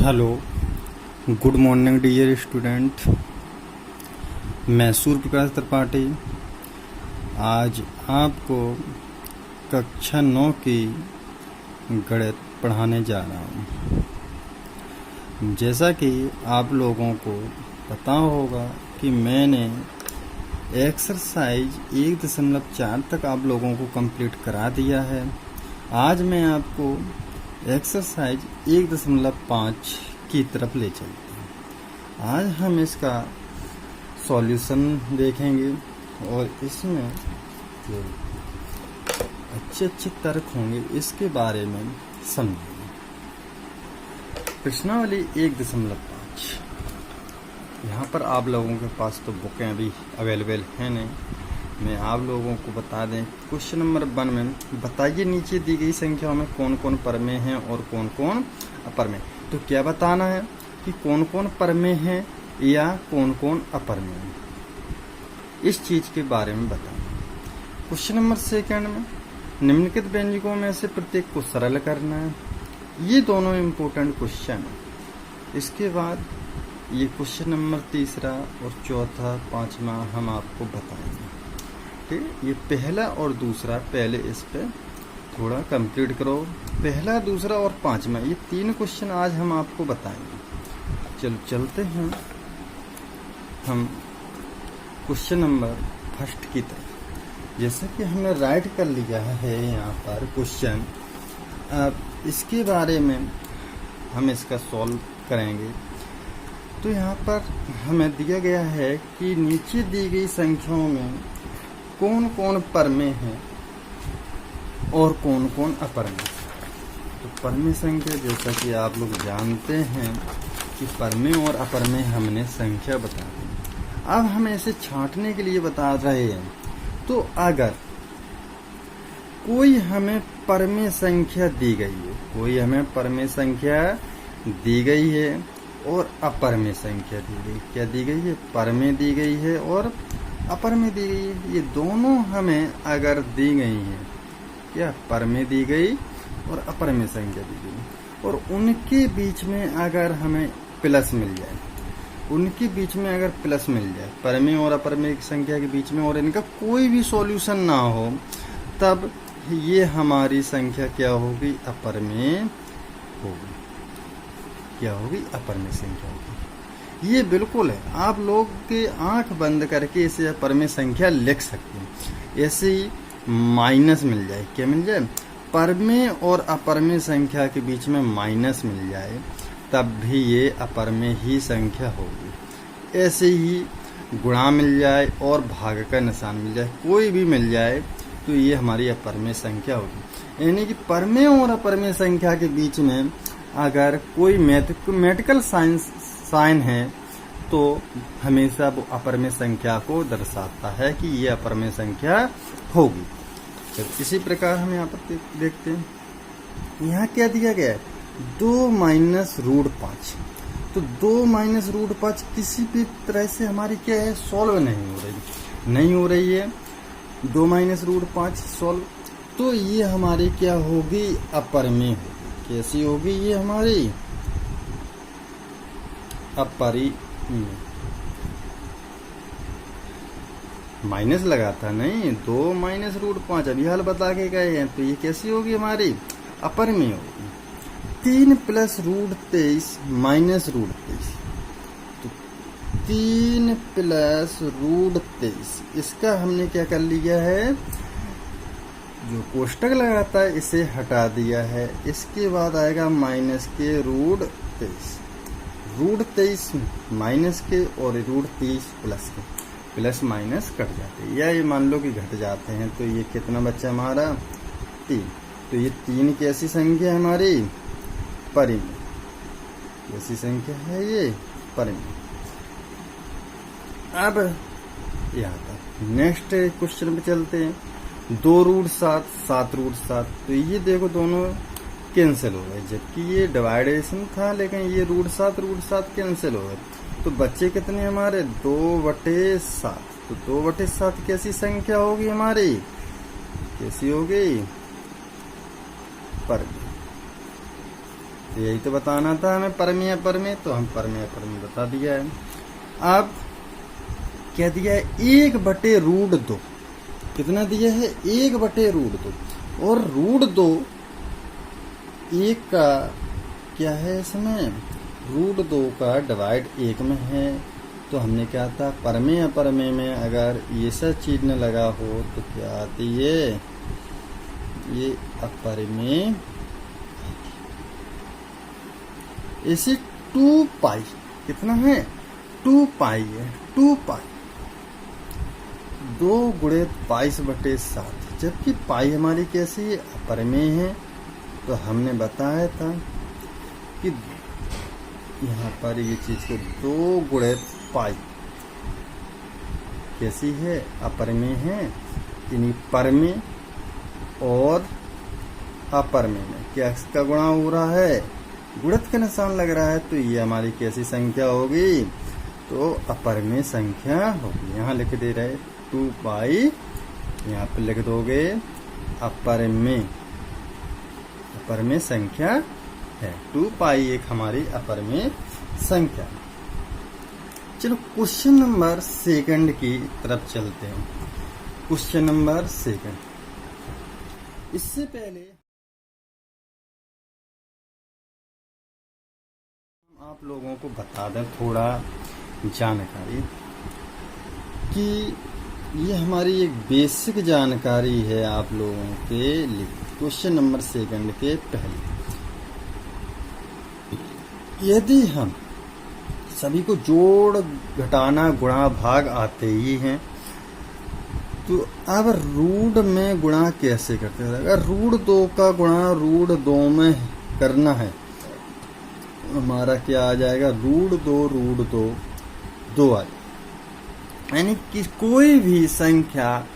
Hello, good morning dear student. मैं सूर्य प्रकाश त्रिपाठी आज आपको कक्षा 9 की गणित पढ़ाने जा रहा हूँ। जैसा कि आप लोगों को पता होगा कि मैंने एक्सरसाइज 1.4 तक आप लोगों को कंप्लीट करा दिया है। आज मैं आपको एक्सरसाइज 1.5 की तरफ ले चलते हैं। आज हम इसका सॉल्यूशन देखेंगे और इसमें जो अच्छे तर्क होंगे इसके बारे में समझेंगे। प्रश्नावली 1.5 यहाँ पर आप लोगों के पास तो बुकें अभी अवेलेबल हैं नहीं। मैं आप लोगों को बता दें, क्वेश्चन नंबर 1 में बताइए नीचे दी गई संख्याओं में कौन कौन परमेय हैं और कौन कौन अपरमेय। तो क्या बताना है कि कौन कौन परमेय हैं या कौन कौन अपरमेय हैं, इस चीज के बारे में बताना। क्वेश्चन नंबर 2 में निम्नलिखित व्यंजकों में से प्रत्येक को सरल करना है। ये दोनों इम्पोर्टेंट क्वेश्चन है। इसके बाद ये क्वेश्चन नंबर 3 और 4, 5वां हम आपको बताएंगे। ठीक, ये पहला और दूसरा पहले इस पे थोड़ा कंप्लीट करो। पहला, दूसरा और 5वां ये 3 क्वेश्चन आज हम आपको बताएंगे। चलते हैं हम क्वेश्चन नंबर 1 की तरफ। जैसा कि हमने राइट कर लिया है यहाँ पर क्वेश्चन, अब इसके बारे में हम इसका सॉल्व करेंगे। तो यहाँ पर हमें दिया गया है कि नीचे दी गई संख्याओं में कौन कौन परमेय हैं और कौन कौन अपरमेय। तो परमेय संख्या, जैसा कि आप लोग जानते हैं कि परमेय और अपरमेय हमने संख्या बता दी। अब हम इसे छांटने के लिए बता रहे हैं। तो अगर कोई हमें परमेय संख्या दी गई है, कोई हमें परमेय संख्या दी गई है और अपरमेय संख्या दी गई, क्या दी गई है? परमेय दी गई है और अपरमेय दी गई है। ये दोनों हमें अगर दी गई हैं, क्या परमेय दी गई और अपरमेय संख्या दी गई, और उनके बीच में अगर हमें प्लस मिल जाए, उनके बीच में अगर प्लस मिल जाए परमेय और अपरमेय की संख्या के बीच में, और इनका कोई भी सॉल्यूशन ना हो, तब ये हमारी संख्या क्या होगी? अपरमेय होगी। क्या होगी? अपरमेय संख्या होगी। ये बिल्कुल है, आप लोग के आंख बंद करके इसे अपरमेय संख्या लिख सकते हैं। ऐसे ही माइनस मिल जाए, क्या मिल जाए? परमेय और अपरमेय संख्या के बीच में माइनस मिल जाए, तब भी ये अपरमेय ही संख्या होगी। ऐसे ही गुणा मिल जाए और भाग का निशान मिल जाए, कोई भी मिल जाए, तो ये हमारी अपरमेय संख्या होगी। यानी कि परमेय और अपरमेय संख्या के बीच में अगर कोई मैथमेटिकल साइन है तो हमेशा वो अपरमेय संख्या को दर्शाता है कि ये अपरमेय संख्या होगी। तो इसी प्रकार हम यहाँ पर देखते हैं, यहाँ क्या दिया गया है? 2 - √5। तो 2 - √5 किसी भी तरह से हमारी क्या है? सॉल्व नहीं हो रही है। 2 - √5 सॉल्व, तो ये हमारी क्या होगी? अपरमेय होगी। कैसी होगी ये हमारी? अपरिमेय। माइनस लगाता नहीं, 2 - √5 अभी हाल बता के गए हैं, तो ये कैसी होगी? हमारी अपरिमेय होगी। 3 + √23 - √23, तो 3 + √23 इसका हमने क्या कर लिया है? जो कोष्टक लगाता है इसे हटा दिया है। इसके बाद आएगा माइनस के √23, √23 माइनस के और √30 प्लस के, प्लस माइनस कट जाते हैं, या ये मान लो कि घट जाते हैं। तो ये कितना बच्चा हमारा? 3। तो ये 3 कैसी संख्या है हमारी? परिमेय। कैसी संख्या है ये? परिमेय। अब यहाँ तक नेक्स्ट क्वेश्चन पे चलते हैं। 2 √7, 7 √7, तो ये देखो दोनों कैंसिल हो गए, जबकि ये डिवाइडेशन था, लेकिन ये √7 कैंसिल हो गए। तो बच्चे कितने हमारे? 2/7। तो 2/7 कैसी संख्या होगी हमारी? कैसी होगी? परमेय। तो यही तो बताना था हमें परमेय अपरमेय, तो हम परमेय अपरमेय बता दिया है। अब क्या दिया है, 1/√2। कितना दिया है, 1/√2। और √2 1 का क्या है इसमें, √2 का डिवाइड 1 में है। तो हमने क्या था, परमेय अपरमेय में अगर ये सब चिन्ह लगा हो तो क्या आती है, ये अपरमेय। इसे 2π कितना है, 2π है, 2π 2 गुणित 22/7। जबकि पाई हमारी कैसी है, अपरमेय है। तो हमने बताया था कि यहाँ पर ये चीज को 2 गुणित पाई कैसी है, अपरमेय है। यानी परमेय और अपरमेय में क्या इसका गुणा हो रहा है, गुणित का निशान लग रहा है। तो ये हमारी कैसी संख्या होगी, तो अपरमेय संख्या होगी। यहाँ लिख दे रहे 2π, यहाँ पे लिख दोगे अपरमेय, अपरमेय संख्या है। 2π एक हमारी अपरमेय संख्या। चलो क्वेश्चन नंबर 2 की तरफ चलते हैं। Question number 2। इससे पहले आप लोगों को बता दें थोड़ा जानकारी कि ये हमारी एक बेसिक जानकारी है आप लोगों के लिए। क्वेश्चन नंबर 2 के पहले, यदि हम सभी को जोड़ घटाना गुणा भाग आते ही हैं, तो अब रूट में गुणा कैसे करते हैं। अगर √2 का गुणा √2 में करना है, हमारा क्या आ जाएगा, √2 2 आ जाएगा। यानी कि कोई भी संख्या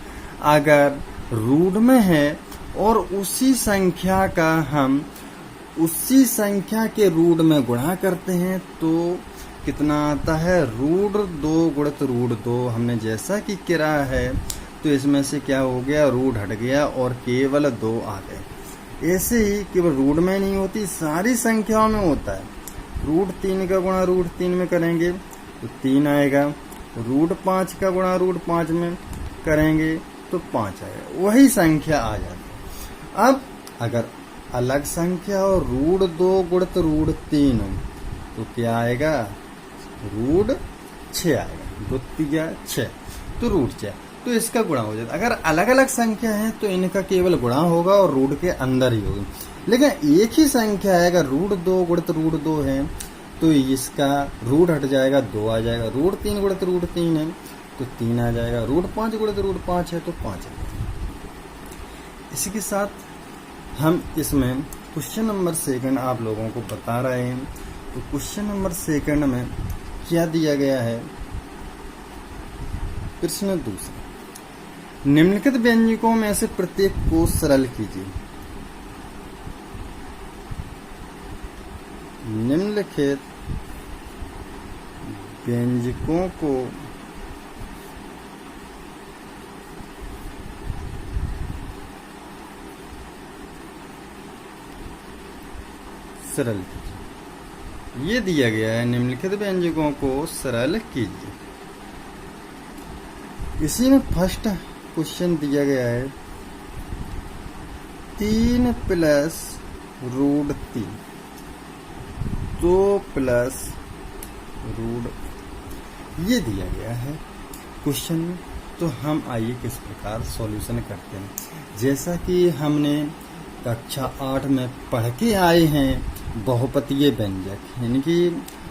अगर रूट में है और उसी संख्या का हम उसी संख्या के रूट में गुणा करते हैं, तो कितना आता है, √2 गुणित √2। हमने जैसा कि किया है, तो इसमें से क्या हो गया, रूट हट गया और केवल 2 आ गए। ऐसे ही केवल रूट में नहीं होती, सारी संख्याओं में होता है। √3 का गुणा √3 में करेंगे तो 3 आएगा। √5 का गुणा √5 में करेंगे तो 5 आएगा। वही संख्या आ जाती है। अब अगर अलग संख्या और √2 गुणित √3 तो क्या आएगा, √6 आएगा। 2 3 6 तो √6, तो इसका गुणा हो जाता है। अगर अलग अलग संख्या है तो इनका केवल गुणा होगा और रूट के अंदर ही होगी। लेकिन एक ही संख्या है, अगर √2 गुणित √2 है तो इसका रूट हट जाएगा, 2 आ जाएगा। √3 गुणित √3 है तो 3 आ जाएगा। √5 गुणित √5 है तो 5 आ जाएगा। इसी के साथ हम इसमें क्वेश्चन नंबर 2 आप लोगों को बता रहे हैं। तो क्वेश्चन नंबर 2 में क्या दिया गया है, प्रश्न 2, निम्नलिखित व्यंजकों में से प्रत्येक को सरल कीजिए। निम्नलिखित व्यंजकों को सरल कीजिए। ये दिया गया है, निम्नलिखित व्यंजकों को सरल कीजिए। इसी में फर्स्ट क्वेश्चन दिया गया है 3 + √3, 2 + √, ये दिया गया है क्वेश्चन में। तो हम आइए किस प्रकार सॉल्यूशन करते हैं। जैसा कि हमने कक्षा 8 में पढ़ के आए हैं बहुपदीय व्यंजक, यानी कि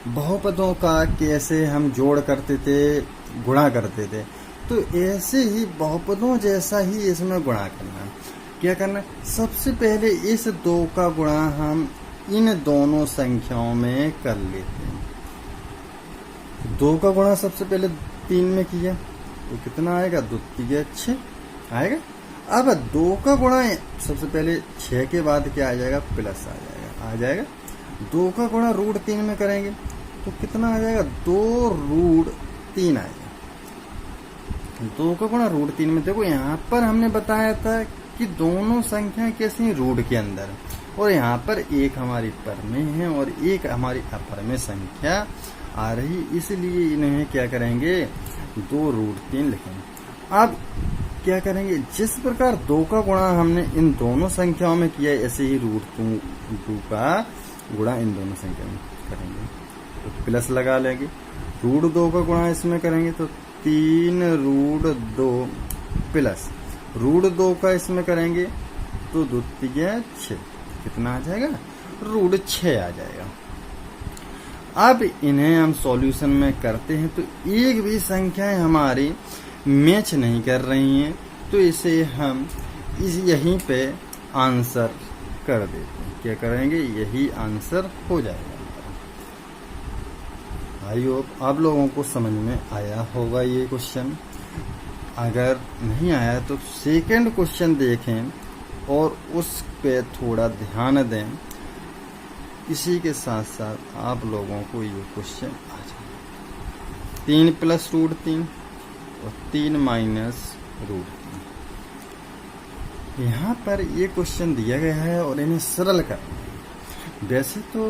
बहुपदों का कैसे हम जोड़ करते थे, गुणा करते थे। तो ऐसे ही बहुपदों जैसा ही इसमें गुणा करना है। क्या करना है, सबसे पहले इस 2 का गुणा हम इन दोनों संख्याओं में कर लेते हैं। 2 का गुणा सबसे पहले 3 में किया तो कितना आएगा, 2 3 6 आएगा। अब 2 का गुणा सबसे पहले 6 के बाद क्या आ जाएगा, प्लस आ जाएगा। 2 का गुणा √3 में करेंगे तो कितना आ जाएगा, 2 √3 आएगा। 2 का गुणा √3 में, देखो यहाँ पर हमने बताया था कि दोनों संख्याएं कैसी रूट के अंदर, और यहाँ पर एक हमारी पर में है और एक हमारी अपर में संख्या आ रही, इसलिए इन्हें क्या करेंगे 2√3 लिखेंगे। अब क्या करेंगे, जिस प्रकार 2 का गुणा हमने इन दोनों संख्याओं में किया ऐसे ही √2 का गुणा इन दोनों संख्या में करेंगे, तो प्लस लगा लेंगे। √2 का गुणा इसमें करेंगे तो 3√2 प्लस √2 का इसमें करेंगे तो 2 3 6, कितना आ जाएगा √6 आ जाएगा। अब इन्हें हम सॉल्यूशन में करते हैं तो एक भी संख्याएं हमारी मैच नहीं कर रही हैं, तो इसे हम यहीं पे आंसर कर देते हैं। क्या करेंगे, यही आंसर हो जाएगा। आई होप आप लोगों को समझ में आया होगा ये क्वेश्चन। अगर नहीं आया तो सेकंड क्वेश्चन देखें और उस पे थोड़ा ध्यान दें। इसी के साथ साथ आप लोगों को ये क्वेश्चन आ जाएगा। 3 + √3 और 3 - √3। यहाँ पर ये क्वेश्चन दिया गया है और इन्हें सरल कर। वैसे तो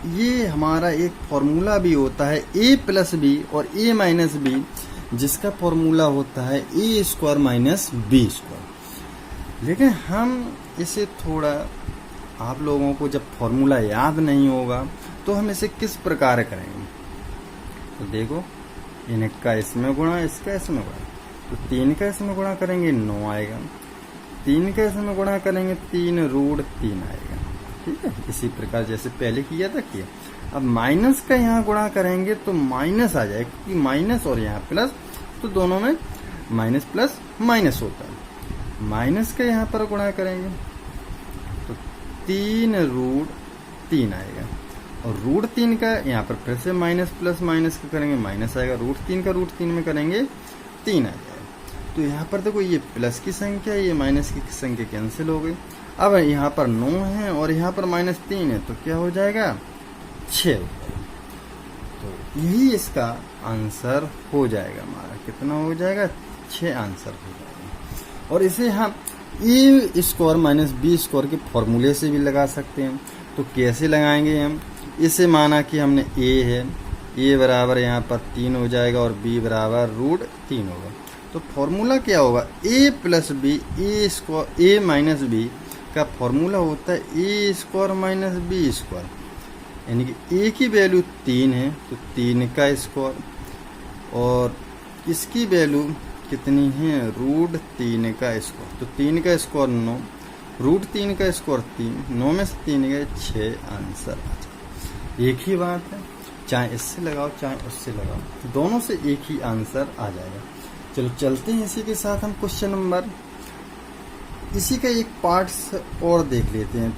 ये हमारा एक फॉर्मूला भी होता है a + b और a - b, जिसका फॉर्मूला होता है a² - b²। लेकिन हम इसे थोड़ा, आप लोगों को जब फॉर्मूला याद नहीं होगा तो हम इसे किस प्रकार करेंगे, तो देखो इनका इसमें गुणा, इसका इसमें गुणा, तो 3 का इसमें गुणा करेंगे 9 आएगा, 3 का इसमें गुणा करेंगे 3√3 आएगा। ठीक है, इसी प्रकार जैसे पहले किया था किया। अब माइनस का यहाँ गुणा करेंगे तो माइनस आ जाएगा, क्योंकि माइनस और यहाँ प्लस, तो दोनों में माइनस प्लस माइनस होता है। माइनस का यहाँ पर गुणा करेंगे तो 3√3 आएगा, और √3 का यहाँ पर फिर से माइनस प्लस माइनस का करेंगे माइनस आएगा, √3 का √3 में करेंगे 3 आ जाएगा। तो यहाँ पर देखो ये प्लस की संख्या, ये माइनस की संख्या कैंसिल हो गई। अब यहाँ पर 9 है और यहाँ पर -3 है, तो क्या हो जाएगा 6 हो जाएगा। तो यही इसका आंसर हो जाएगा हमारा। कितना हो जाएगा, 6 आंसर हो जाएगा। और इसे हम a² - b² के फॉर्मूले से भी लगा सकते हैं। तो कैसे लगाएंगे हम, इसे माना कि हमने a है, a बराबर यहाँ पर 3 हो जाएगा और b बराबर √3 होगा। तो फॉर्मूला क्या होगा, a + b, a - b का फॉर्मूला होता है a² - b²। यानी कि a की वैल्यू 3 है तो 3 का स्क्वायर, और इसकी वैल्यू कितनी है, √3 का स्क्वायर। तो 3 का स्क्वायर 9, √3 का स्क्वायर 3, 9 में से 3 गए 6 आंसर आ जाए। एक ही बात है, चाहे इससे लगाओ चाहे उससे लगाओ, दोनों से एक ही आंसर आ जाएगा। चलो चलते हैं इसी के साथ हम क्वेश्चन नंबर, इसी का एक पार्ट्स और देख लेते हैं,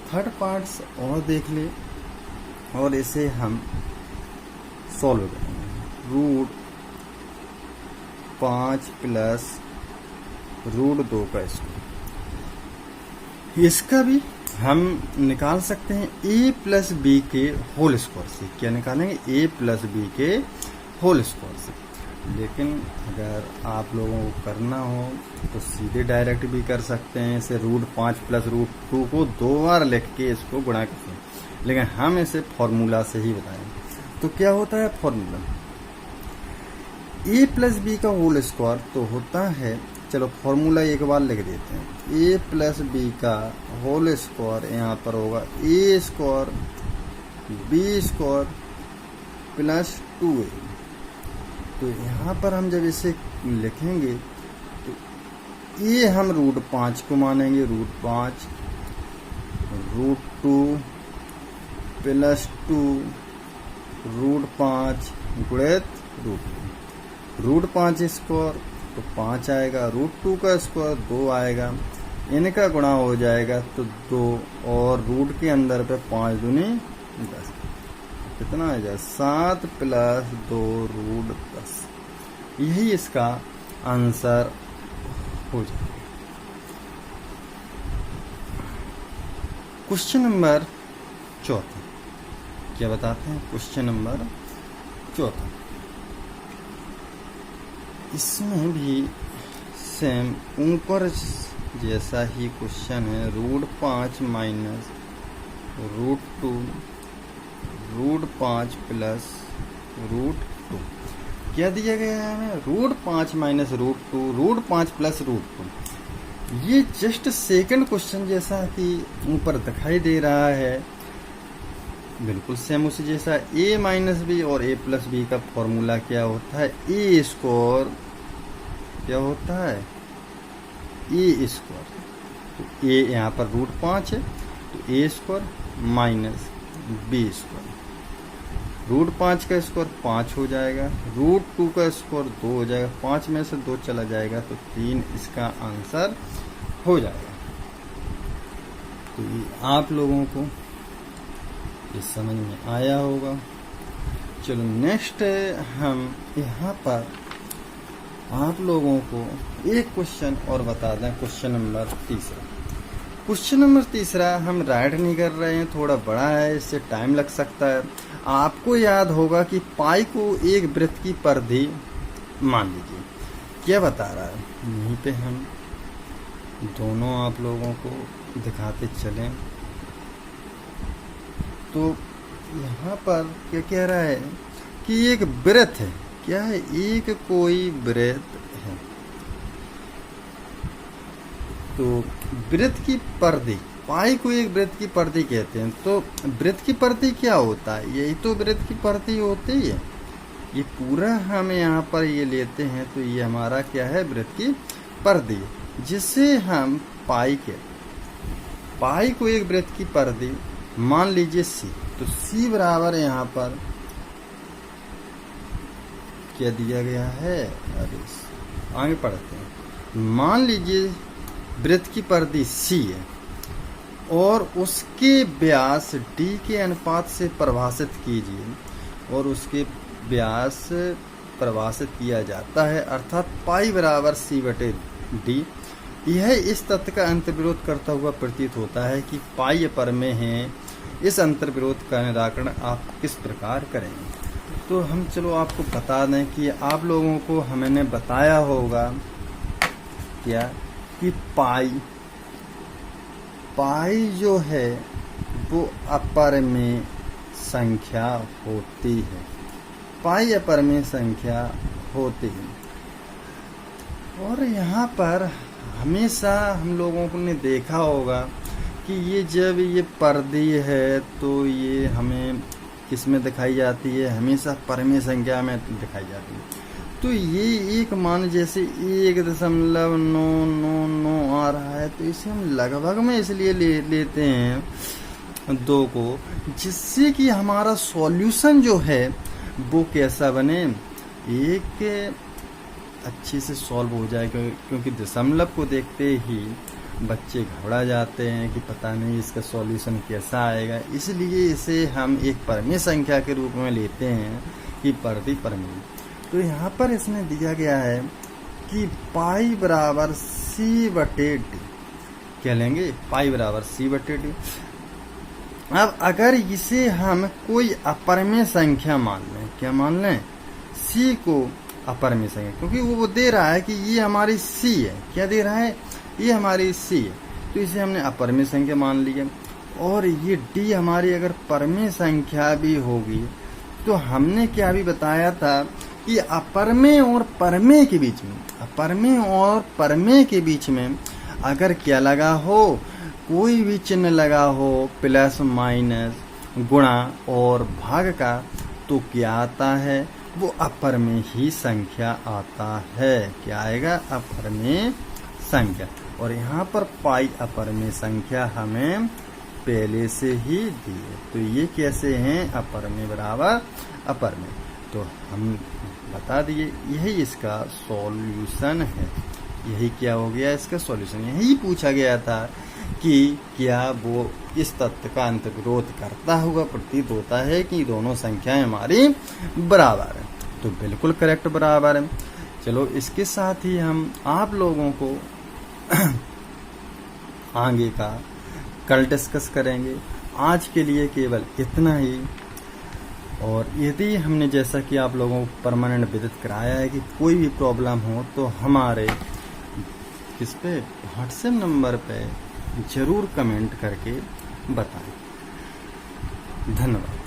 थर्ड पार्ट्स और देख ले और इसे हम सॉल्व करेंगे। √5 + √2 का स्क्वायर, इसका भी हम निकाल सकते हैं a + b के होल स्क्वायर से। क्या निकालेंगे, a + b के होल स्क्वायर से। लेकिन अगर आप लोगों को करना हो तो सीधे डायरेक्ट भी कर सकते हैं, इसे √5 + √2 को 2 बार लिख के इसको गुणा करते हैं, लेकिन हम इसे फॉर्मूला से ही बताएंगे। तो क्या होता है फॉर्मूला, a + b का होल स्क्वायर तो होता है, चलो फॉर्मूला एक बार लिख देते हैं, a + b का होल स्क्वायर यहाँ पर होगा a² b² + 2a। तो यहाँ पर हम जब इसे लिखेंगे तो ये हम √5 को मानेंगे, √5 √2 + 2 √5 गुणित √5 स्क्वायर तो 5 आएगा, √2 का स्क्वायर 2 आएगा, इनका गुणा हो जाएगा तो 2, और रूट के अंदर पे 5 दूनी 10, कितना आ जाए 7 + 2 √10। यही इसका आंसर हो जाएगा। क्वेश्चन नंबर 4 क्या बताते हैं, क्वेश्चन नंबर 4 इसमें भी सेम ऊपर जैसा ही क्वेश्चन है, √5 माइनस √2 √5 प्लस √2 क्या दिया गया है हमें? √5 माइनस √2 √5 प्लस √2। ये जस्ट सेकंड क्वेश्चन जैसा कि ऊपर दिखाई दे रहा है, बिल्कुल सेम उसी जैसा। a माइनस बी और a प्लस बी का फॉर्मूला क्या होता है? a स्क्वायर क्या होता है? a square. तो a यहाँ पर √5 है, तो a square minus b square. √5 का स्क्वायर 5 हो जाएगा, √2 का स्क्वायर 2 हो जाएगा, 5 में से 2 चला जाएगा तो 3 इसका आंसर हो जाएगा। तो ये आप लोगों को ये समझ में आया होगा। चलो नेक्स्ट हम यहाँ पर आप लोगों को एक क्वेश्चन और बता दें, क्वेश्चन नंबर 3। क्वेश्चन नंबर 3 हम राइट नहीं कर रहे हैं, थोड़ा बड़ा है, इससे टाइम लग सकता है। आपको याद होगा कि पाई को एक वृत्त की परिधि मान लीजिए। क्या बता रहा है? यहीं पे हम दोनों आप लोगों को दिखाते चलें। तो यहाँ पर क्या कह रहा है कि एक वृत्त है। क्या है? एक कोई वृत्त है। तो वृत्त की परिधि, पाई को एक वृत्त की परिधि कहते हैं। तो वृत्त की परिधि क्या होता है? यही तो वृत्त की परिधि होती है। ये पूरा हम यहाँ पर ये लेते हैं तो ये हमारा क्या है? वृत्त की परिधि, जिसे हम पाई को एक वृत्त की परिधि मान लीजिए c। तो c बराबर यहाँ पर क्या दिया गया है? अरे आगे पढ़ते हैं। मान लीजिए वृत्त की परिधि c है और उसके व्यास d के अनुपात से परिभाषित कीजिए, और उसके व्यास परिभाषित किया जाता है, अर्थात पाई बराबर c/d। यह इस तथ्य का अंतर्विरोध करता हुआ प्रतीत होता है कि पाई अपर में है। इस अंतर्विरोध का निराकरण आप किस प्रकार करेंगे? तो हम चलो आपको बता दें कि आप लोगों को हमने बताया होगा क्या कि पाई जो है वो अपर में संख्या होती है। पाई अपर में संख्या होती है। और यहाँ पर हमेशा हम लोगों ने देखा होगा कि ये जब ये परिधि है तो ये हमें किस में दिखाई जाती है? हमेशा परमेय संख्या में दिखाई जाती है। तो ये एक मान जैसे 1.999 आ रहा है, तो इसे हम लगभग में इसलिए लेते हैं 2 को, जिससे कि हमारा सॉल्यूशन जो है वो कैसा बने? एक अच्छे से सॉल्व हो जाए, क्योंकि दशमलव को देखते ही बच्चे घबरा जाते हैं कि पता नहीं इसका सॉल्यूशन कैसा आएगा। इसलिए इसे हम एक परमेय संख्या के रूप में लेते हैं कि परिधि परमेय। तो यहाँ पर इसने दिया गया है कि पाई बराबर c/d। क्या लेंगे? पाई बराबर c/d। अब अगर इसे हम कोई अपरमेय संख्या मान लें, क्या मान लें? c को अपरमेय संख्या, क्योंकि वो दे रहा है कि ये हमारी c है। क्या दे रहा है? ये हमारी c है, तो इसे हमने अपरमेय संख्या मान लिया। और ये d हमारी अगर परमेय संख्या भी होगी, तो हमने क्या भी बताया था कि अपरमेय और परमेय के बीच में, अपरमेय और परमेय के बीच में अगर क्या लगा हो? कोई भी चिन्ह लगा हो, प्लस माइनस गुणा और भाग का, तो क्या आता है? वो अपरमेय ही संख्या आता है। क्या आएगा? अपरमेय संख्या। और यहाँ पर पाई अपरमेय संख्या हमें पहले से ही दी है। तो ये कैसे हैं? अपरमेय बराबर अपरमेय। तो हम बता दिए, यही इसका सॉल्यूशन है। यही क्या हो गया? इसका सॉल्यूशन। यही पूछा गया था कि क्या वो इस तथ्य का अंतर्विरोध करता हुआ प्रतीत होता है कि दोनों संख्याएं हमारी बराबर है। तो बिल्कुल करेक्ट, बराबर है। चलो इसके साथ ही हम आप लोगों को आगे का कल डिस्कस करेंगे। आज के लिए केवल इतना ही। और यदि हमने, जैसा कि आप लोगों को परमानेंट विदित कराया है, कि कोई भी प्रॉब्लम हो तो हमारे किस पे, व्हाट्सएप नंबर पे ज़रूर कमेंट करके बताएं। धन्यवाद।